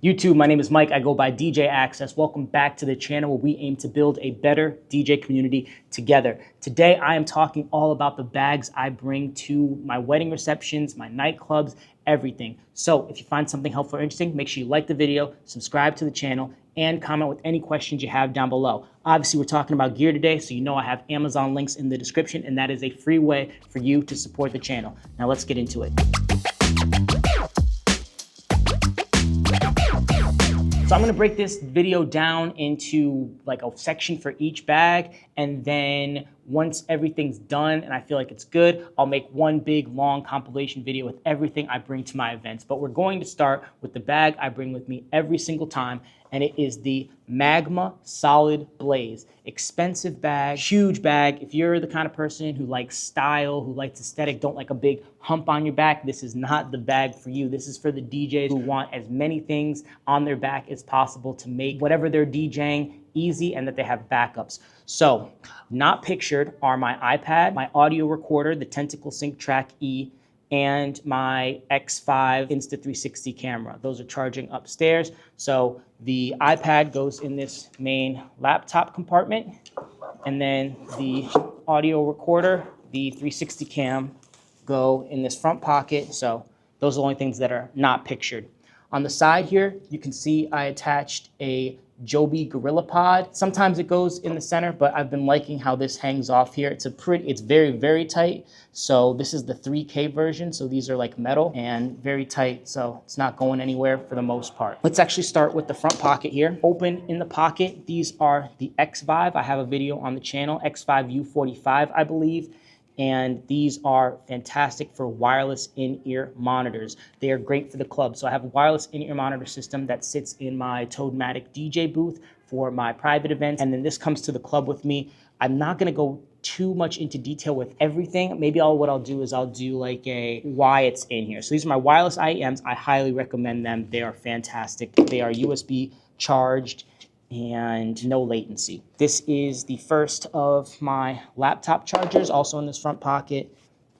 YouTube, my name is Mike. I go by DJ Access. Welcome back to the channel where we aim to build a better DJ community together. Today, I am talking all about the bags I bring to my wedding receptions, my nightclubs, everything. So if you find something helpful or interesting, make sure you like the video, subscribe to the channel, and comment with any questions you have down below. Obviously, we're talking about gear today, so you know I have Amazon links in the description, and that is a free way for you to support the channel. Now let's get into it. So I'm gonna break this video down into like a section for each bag, and then once everything's done and I feel like it's good, I'll make one big long compilation video with everything I bring to my events. But we're going to start with the bag I bring with me every single time, and it is the Magma Solid Blaze. Expensive bag, huge bag. If you're the kind of person who likes style, who likes aesthetic, don't like a big hump on your back, this is not the bag for you. This is for the DJs who want as many things on their back as possible to make whatever they're DJing easy and that they have backups. So, not pictured are my iPad, my audio recorder, the Tentacle Sync Track E, and my X5 Insta360 camera. Those are charging upstairs. So the iPad goes in this main laptop compartment, and then the audio recorder, the 360 cam, go in this front pocket. So those are the only things that are not pictured. On the side here, you can see I attached a Joby Gorilla Pod. Sometimes it goes in the center, but I've been liking how this hangs off here. It's very, very tight. So this is the 3K version. So these are like metal and very tight. So it's not going anywhere for the most part. Let's actually start with the front pocket here. Open in the pocket. These are the X5. I have a video on the channel, X5 U45, I believe. And these are fantastic for wireless in-ear monitors. They are great for the club. So I have a wireless in-ear monitor system that sits in my Toadmatic DJ booth for my private events. And then this comes to the club with me. I'm not gonna go too much into detail with everything. Maybe what I'll do is I'll do like a why it's in here. So these are my wireless IEMs. I highly recommend them. They are fantastic. They are USB charged and no latency. This is the first of my laptop chargers, also in this front pocket.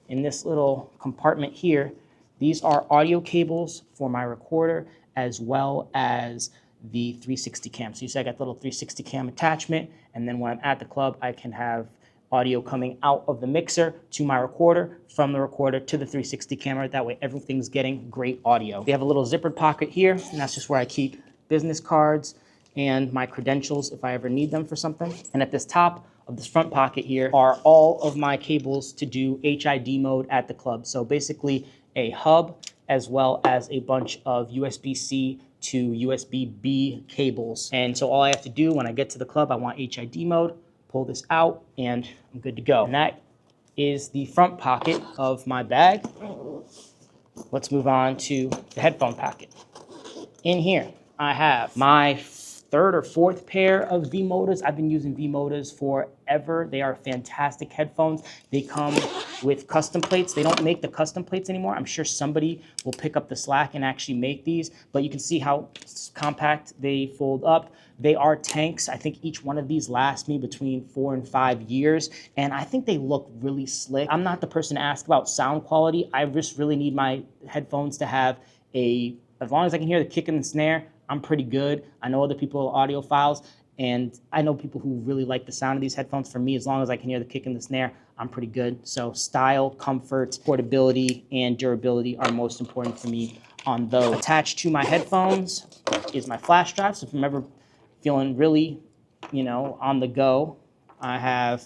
In this little compartment here, these are audio cables for my recorder as well as the 360 cam. So you see I got the little 360 cam attachment, and then when I'm at the club, I can have audio coming out of the mixer to my recorder, from the recorder to the 360 camera. That way everything's getting great audio. They have a little zippered pocket here, and that's just where I keep business cards and my credentials if I ever need them for something. And at this top of this front pocket here are all of my cables to do HID mode at the club. So basically a hub as well as a bunch of USB-C to USB-B cables. And so all I have to do when I get to the club, I want HID mode, pull this out, and I'm good to go. And that is the front pocket of my bag. Let's move on to the headphone pocket. In here, I have my third or fourth pair of V-Modas. I've been using V-Modas forever. They are fantastic headphones. They come with custom plates. They don't make the custom plates anymore. I'm sure somebody will pick up the slack and actually make these, but you can see how compact they fold up. They are tanks. I think each one of these lasts me between 4 and 5 years, and I think they look really slick. I'm not the person to ask about sound quality. I just really need my headphones to have as long as I can hear the kick and the snare, I'm pretty good. I know other people are audiophiles, and I know people who really like the sound of these headphones. For me, as long as I can hear the kick and the snare, I'm pretty good. So style, comfort, portability, and durability are most important for me on those. Attached to my headphones is my flash drive. So if I'm ever feeling really, on the go, I have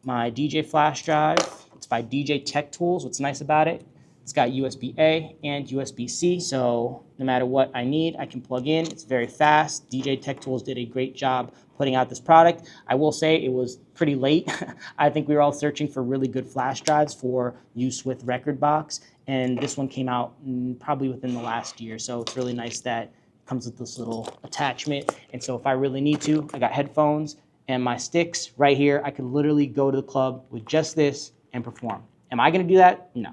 my DJ flash drive. It's by DJ Tech Tools. What's nice about it, it's got USB-A and USB-C, so no matter what I need, I can plug in. It's very fast. DJ Tech Tools did a great job putting out this product. I will say it was pretty late. I think we were all searching for really good flash drives for use with Rekordbox, and this one came out probably within the last year, so it's really nice that it comes with this little attachment. And so if I really need to, I got headphones and my sticks right here. I could literally go to the club with just this and perform. Am I gonna do that? No.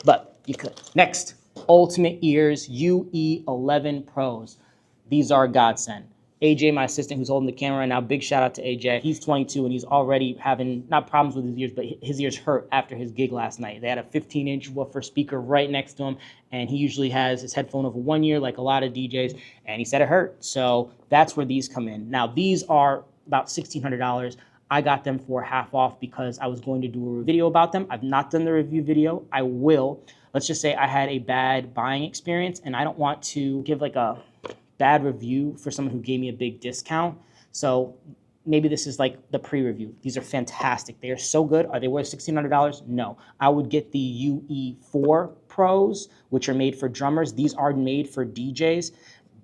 But you could. Next, Ultimate Ears UE11 Pros. These are a godsend. AJ, my assistant who's holding the camera right now, big shout out to AJ. He's 22 and he's already having, not problems with his ears, but his ears hurt after his gig last night. They had a 15-inch woofer speaker right next to him, and he usually has his headphone over 1 year like a lot of DJs, and he said it hurt. So that's where these come in. Now these are about $1,600. I got them for half off because I was going to do a video about them. I've not done the review video. I will. Let's just say I had a bad buying experience and I don't want to give like a bad review for someone who gave me a big discount. So maybe this is like the pre-review. These are fantastic. They are so good. Are they worth $1,600? No. I would get the UE4 Pros, which are made for drummers. These are made for DJs.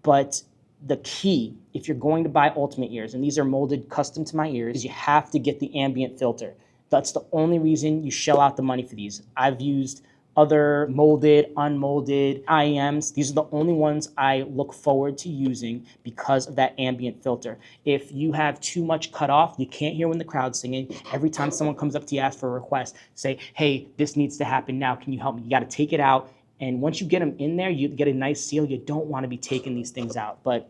But the key, if you're going to buy Ultimate ears, and these are molded custom to my ears, is you have to get the ambient filter. That's the only reason you shell out the money for these. I've used other molded, unmolded IEMs. These are the only ones I look forward to using because of that ambient filter. If you have too much cut off, you can't hear when the crowd's singing. Every time someone comes up to you, ask for a request, say, hey, this needs to happen now. Can you help me? You got to take it out. And once you get them in there, you get a nice seal. You don't want to be taking these things out. But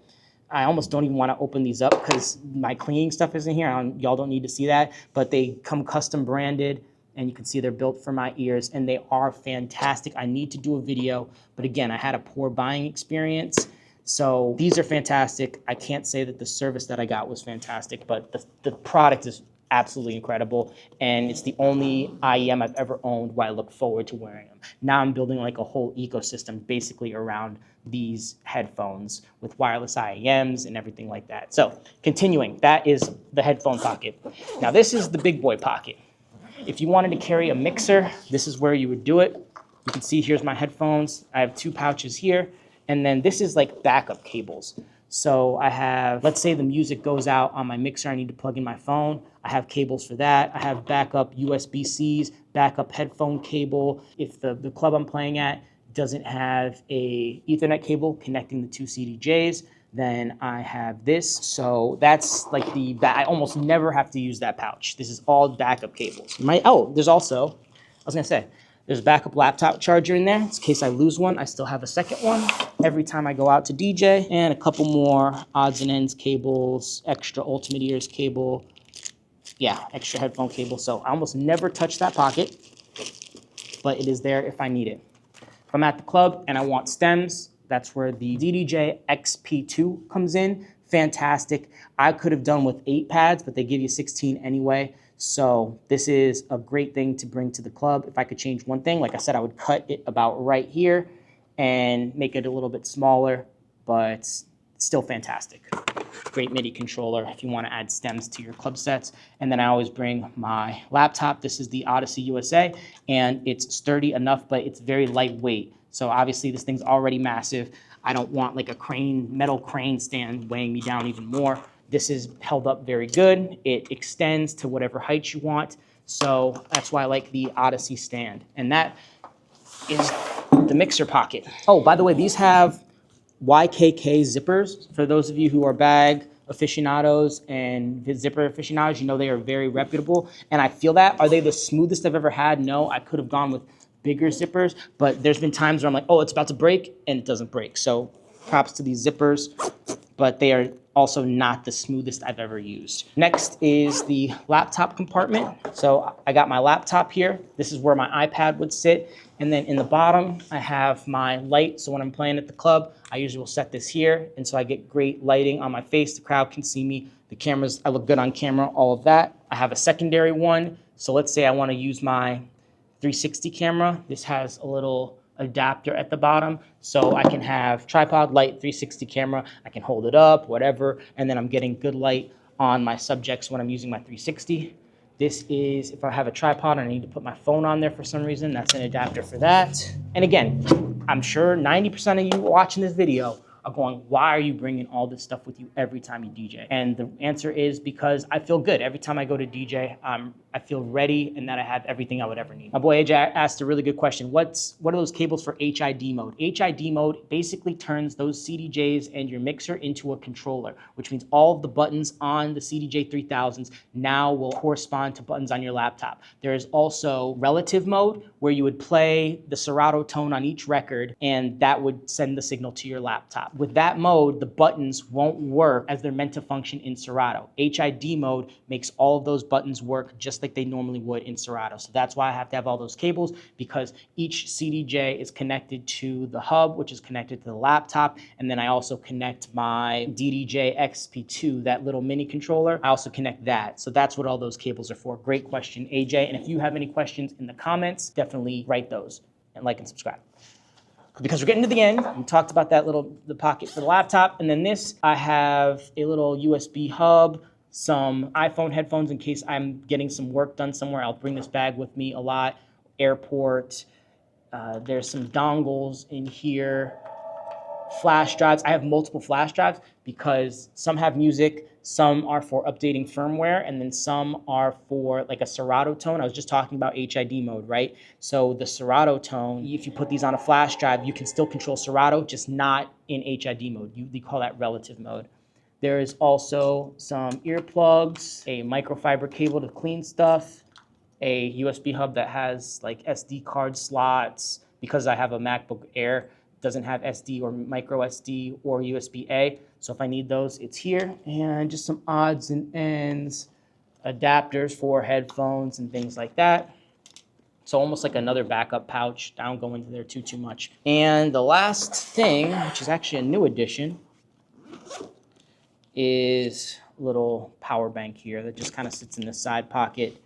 I almost don't even want to open these up because my cleaning stuff isn't here. Y'all don't need to see that. But they come custom branded. And you can see they're built for my ears, and they are fantastic. I need to do a video, but again, I had a poor buying experience. So these are fantastic. I can't say that the service that I got was fantastic, but the product is absolutely incredible. And it's the only IEM I've ever owned where I look forward to wearing them. Now I'm building like a whole ecosystem basically around these headphones with wireless IEMs and everything like that. So continuing, that is the headphone pocket. Now this is the big boy pocket. If you wanted to carry a mixer, this is where you would do it. You can see here's my headphones. I have 2 pouches here. And then this is like backup cables. So I have, let's say the music goes out on my mixer, I need to plug in my phone. I have cables for that. I have backup USB-Cs, backup headphone cable. If the club I'm playing at doesn't have a Ethernet cable connecting the 2 CDJs, then I have this. So that's like I almost never have to use that pouch. This is all backup cables. There's also, I was gonna say, there's a backup laptop charger in there. In case I lose one, I still have a second one every time I go out to DJ, and a couple more odds and ends cables, extra Ultimate ears cable, extra headphone cable. So I almost never touch that pocket, but it is there if I need it. If I'm at the club and I want stems, that's where the DJ XP2 comes in. Fantastic. I could have done with 8 pads, but they give you 16 anyway. So this is a great thing to bring to the club. If I could change one thing, like I said, I would cut it about right here and make it a little bit smaller, but still fantastic. Great MIDI controller if you want to add stems to your club sets. And then I always bring my laptop. This is the Odyssey USA, and it's sturdy enough, but it's very lightweight. So obviously this thing's already massive. I don't want like a metal crane stand weighing me down even more. This is held up very good. It extends to whatever height you want. So that's why I like the Odyssey stand. And that is the mixer pocket. Oh, by the way, these have YKK zippers. For those of you who are bag aficionados and zipper aficionados, you know they are very reputable. And I feel that. Are they the smoothest I've ever had? No, I could have gone with bigger zippers, but there's been times where I'm like, oh, it's about to break, and it doesn't break. So props to these zippers, but they are also not the smoothest I've ever used. Next is the laptop compartment. So I got my laptop here. This is where my iPad would sit. And then in the bottom, I have my light. So when I'm playing at the club, I usually will set this here. And so I get great lighting on my face. The crowd can see me. The cameras, I look good on camera, all of that. I have a secondary one. So let's say I want to use my 360 camera. This has a little adapter at the bottom, so I can have tripod light, 360 camera. I can hold it up, whatever, and then I'm getting good light on my subjects when I'm using my 360. This is if I have a tripod and I need to put my phone on there for some reason, that's an adapter for that. And again, I'm sure 90% of you watching this video are going, why are you bringing all this stuff with you every time you DJ? And the answer is because I feel good. Every time I go to DJ, I feel ready and that I have everything I would ever need. My boy AJ asked a really good question. What are those cables for HID mode? HID mode basically turns those CDJs and your mixer into a controller, which means all of the buttons on the CDJ 3000s now will correspond to buttons on your laptop. There is also relative mode where you would play the Serato tone on each record and that would send the signal to your laptop. with that mode, the buttons won't work as they're meant to function in Serato. HID mode makes all of those buttons work just like they normally would in Serato. So that's why I have to have all those cables, because each CDJ is connected to the hub, which is connected to the laptop. And then I also connect my DJAXCSS2, that little mini controller. I also connect that. So that's what all those cables are for. Great question, AJ. And if you have any questions in the comments, definitely write those and like and subscribe. Because we're getting to the end, we talked about that the pocket for the laptop. And then this, I have a little USB hub, some iPhone headphones in case I'm getting some work done somewhere. I'll bring this bag with me a lot. Airport, there's some dongles in here. Flash drives. I have multiple flash drives because some have music, some are for updating firmware, and then some are for like a Serato tone. I was just talking about HID mode, right? So the Serato tone, if you put these on a flash drive, you can still control Serato, just not in HID mode. They call that relative mode. There is also some earplugs, a microfiber cable to clean stuff, a USB hub that has like SD card slots. Because I have a MacBook Air, doesn't have SD or micro SD or USB-A. So if I need those, it's here. And just some odds and ends, adapters for headphones and things like that. So almost like another backup pouch. I don't go into there too much. And the last thing, which is actually a new addition, is a little power bank here that just kind of sits in the side pocket,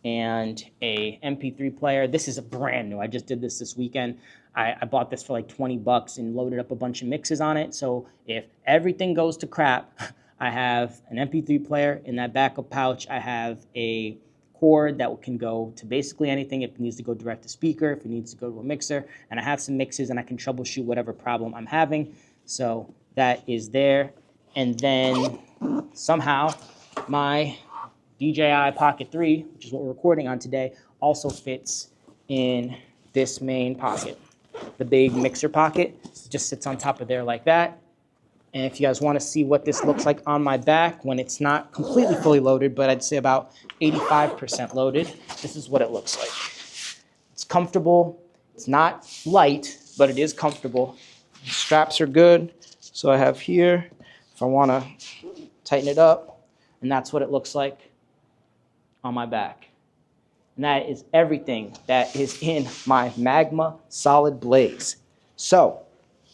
and a MP3 player. This is a brand new. I just did this weekend. I bought this for like 20 bucks and loaded up a bunch of mixes on it. So if everything goes to crap, I have an MP3 player in that backup pouch. I have a cord that can go to basically anything. If it needs to go direct to speaker, if it needs to go to a mixer, and I have some mixes and I can troubleshoot whatever problem I'm having. So that is there. And then somehow my DJI Pocket 3, which is what we're recording on today, also fits in this main pocket. The big mixer pocket just sits on top of there like that. And if you guys want to see what this looks like on my back when it's not completely fully loaded, but I'd say about 85% loaded, this is what it looks like. It's comfortable. It's not light, but it is comfortable. The straps are good. So I have here, if I want to tighten it up, and that's what it looks like on my back. And that is everything that is in my Magma Solid Blaze. So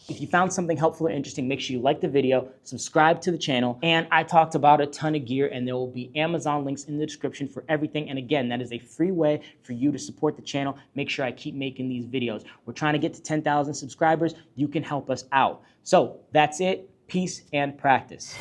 if you found something helpful or interesting, make sure you like the video, subscribe to the channel, and I talked about a ton of gear, and there will be Amazon links in the description for everything. And again, that is a free way for you to support the channel. Make sure I keep making these videos. We're trying to get to 10,000 subscribers. You can help us out. So that's it. Peace and practice.